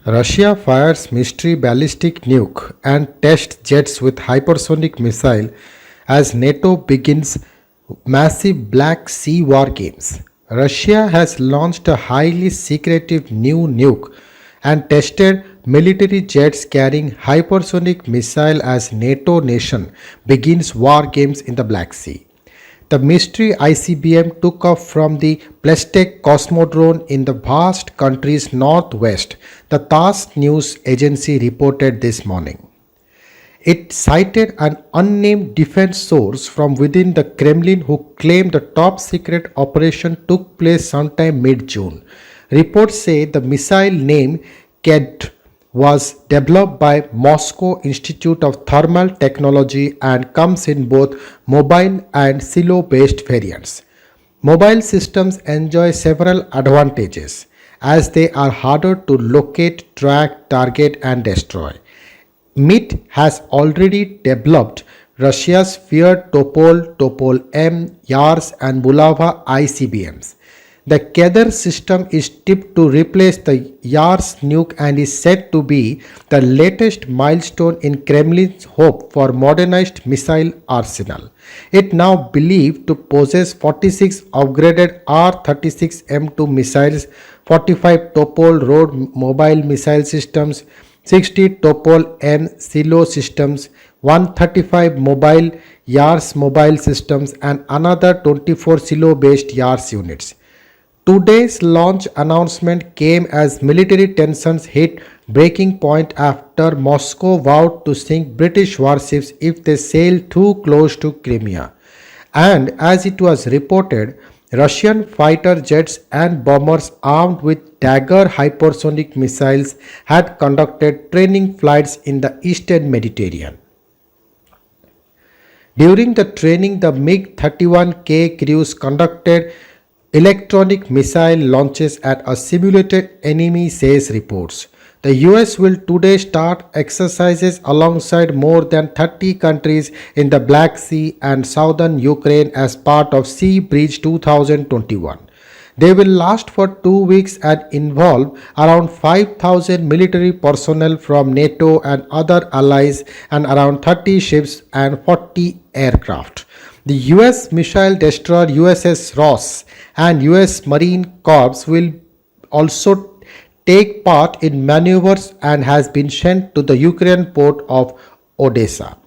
Russia fires mystery ballistic nuke and test jets with hypersonic missile as NATO begins massive Black Sea war games. Russia has launched a highly secretive new nuke and tested military jets carrying hypersonic missile as NATO nation begins war games in the Black Sea. The mystery ICBM took off from the Plastek Cosmodrome in the vast country's northwest, the TASS news agency reported this morning. It cited an unnamed defense source from within the Kremlin who claimed the top secret operation took place sometime mid June. Reports say the missile named KED was developed by Moscow Institute of Thermal Technology and comes in both mobile and silo based variants. Mobile systems enjoy several advantages as they are harder to locate, track, target, and destroy. MIT has already developed Russia's feared Topol, Topol M, Yars, and Bulava ICBMs. The Kedar system is tipped to replace the Yars nuke and is said to be the latest milestone in Kremlin's hope for modernized missile arsenal. It now believed to possess 46 upgraded R-36 M2 missiles, 45 Topol road mobile missile systems, 60 Topol N silo systems, 135 mobile Yars mobile systems, and another 24 silo based Yars units. Today's launch announcement came as military tensions hit breaking point after Moscow vowed to sink British warships if they sailed too close to Crimea. And as it was reported, Russian fighter jets and bombers armed with Dagger hypersonic missiles had conducted training flights in the eastern Mediterranean. During the training, the MiG 31K crews conducted electronic missile launches at a simulated enemy, says reports. The US will today start exercises alongside more than 30 countries in the Black Sea and southern Ukraine as part of Sea Breach 2021. They will last for 2 weeks and involve around 5,000 military personnel from NATO and other allies and around 30 ships and 40 aircraft. The US missile destroyer USS Ross and US Marine Corps will also take part in maneuvers and has been sent to the Ukrainian port of Odessa.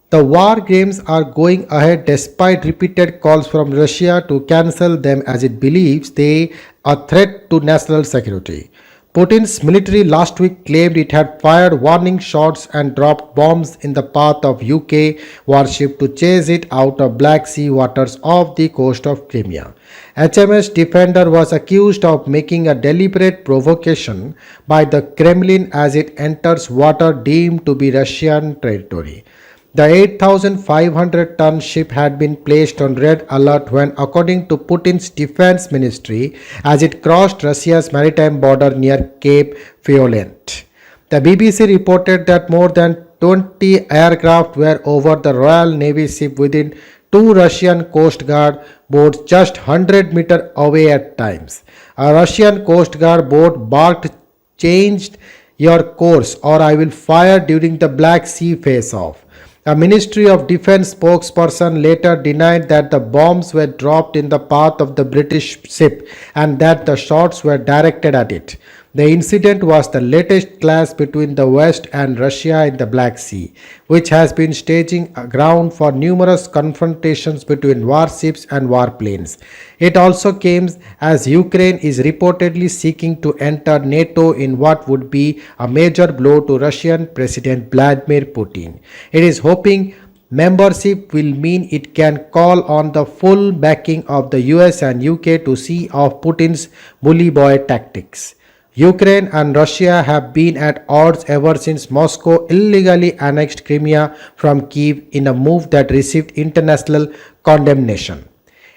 The war games are going ahead despite repeated calls from Russia to cancel them as it believes they are a threat to national security. Putin's military last week claimed it had fired warning shots and dropped bombs in the path of UK warship to chase it out of Black Sea waters off the coast of Crimea. HMS Defender was accused of making a deliberate provocation by the Kremlin as it enters water deemed to be Russian territory. The 8,500-ton ship had been placed on red alert when, according to Putin's defense ministry, as it crossed Russia's maritime border near Cape Fiolet. The BBC reported that more than 20 aircraft were over the Royal Navy ship within two Russian Coast Guard boats just 100 meters away at times. A Russian Coast Guard boat barked, "Changed your course or I will fire" during the Black Sea face-off. A Ministry of Defense spokesperson later denied that the bombs were dropped in the path of the British ship and that the shots were directed at it. The incident was the latest clash between the West and Russia in the Black Sea, which has been staging a ground for numerous confrontations between warships and warplanes. It also came as Ukraine is reportedly seeking to enter NATO in what would be a major blow to Russian President Vladimir Putin. It is hoping membership will mean it can call on the full backing of the US and UK to see off Putin's bully boy tactics. Ukraine and Russia have been at odds ever since Moscow illegally annexed Crimea from Kiev in a move that received international condemnation.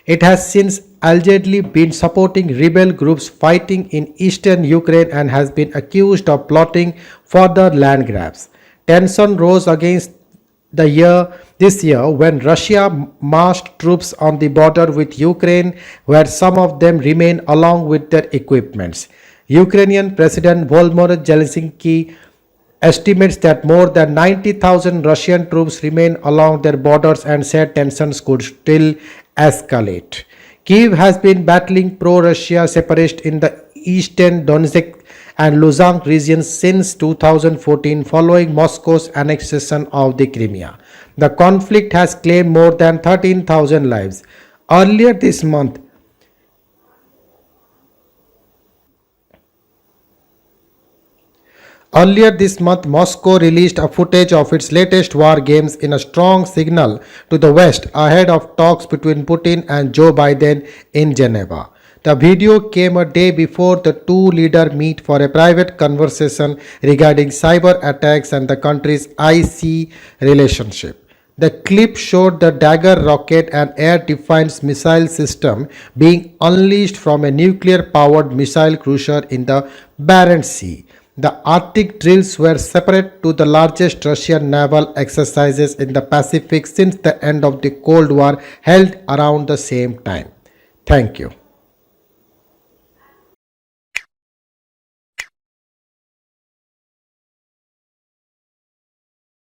It has since allegedly been supporting rebel groups fighting in eastern Ukraine and has been accused of plotting further land grabs. Tension rose against this year when Russia massed troops on the border with Ukraine, where some of them remain along with their equipments. Ukrainian President Volodymyr Zelensky estimates that more than 90,000 Russian troops remain along their borders and said tensions could still escalate. Kyiv has been battling pro Russia separatists in the eastern Donetsk and Luhansk regions since 2014 following Moscow's annexation of the Crimea. The conflict has claimed more than 13,000 lives. Earlier this month, Earlier this month, Moscow released a footage of its latest war games in a strong signal to the West ahead of talks between Putin and Joe Biden in Geneva. The video came a day before the two leaders meet for a private conversation regarding cyber attacks and the country's IC relationship. The clip showed the Dagger rocket and air defense missile system being unleashed from a nuclear powered missile cruiser in the Barents Sea. The Arctic drills were separate to the largest Russian naval exercises in the Pacific since the end of the Cold War held around the same time. Thank you.